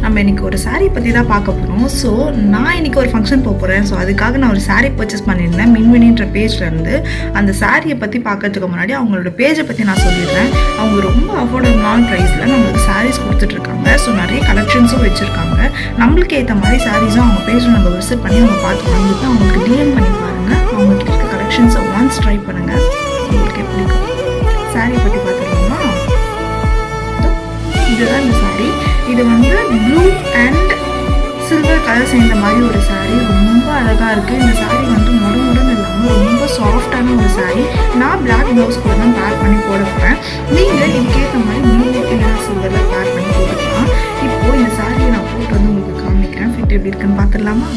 நம்ம இன்றைக்கி ஒரு சாரீ பற்றி தான் பார்க்க போகிறோம். ஸோ நான் இன்றைக்கி ஒரு ஃபங்க்ஷன் போக போகிறேன். ஸோ அதுக்காக நான் ஒரு சாரீ பர்ச்சேஸ் பண்ணியிருந்தேன் மின்மினின்ற பேஜ்லேருந்து. அந்த சாரியை பற்றி பார்க்கறதுக்கு முன்னாடி அவங்களோட பேஜை பற்றி நான் சொல்லிடுறேன். அவங்க ரொம்ப அஃபோர்டபுளான ப்ரைஸில் நம்மளுக்கு சாரீஸ் கொடுத்துட்ருக்காங்க. ஸோ நிறைய கலெக்ஷன்ஸும் வச்சுருக்காங்க. நம்மளுக்கு ஏற்ற மாதிரி சாரீஸும் அவங்க பேஜில் நம்ம விசிட் பண்ணி அவங்க பார்த்து வாங்கிட்டு அவங்களுக்கு டிஎம் பண்ணி பாருங்கள். அவங்ககிட்ட இருக்க கலெக்ஷன்ஸை ஒன்ஸ் ட்ரை பண்ணுங்கள். உங்களுக்கு பிடிக்கும். சாரியை பற்றி பார்த்துக்கலாமா? இதுதான் இந்த சாரீ. இது வந்து ப்ளூ அண்ட் சில்வர் கலர் சேர்ந்த மாதிரி ஒரு சாரீ. ரொம்ப அழகாக இருக்குது. இந்த சாரீ வந்து மொடமுடன் இல்லாமல் ரொம்ப சாஃப்டான ஒரு சாரீ. நான் பிளாக் ப்ளவுஸ் கூட தான் பேர் பண்ணி போட போகிறேன். நீங்கள் இதுக்கேற்ற மாதிரி ப்ளூ இல்லைனா சில்வரில் பேர் பண்ணி போட்டுக்கலாம். இப்போது இந்த சாரியை நான் போட்டு வந்து உங்களுக்கு காமிக்கிறேன். ஃபிட் எப்படி இருக்குன்னு பார்த்துடலாமா?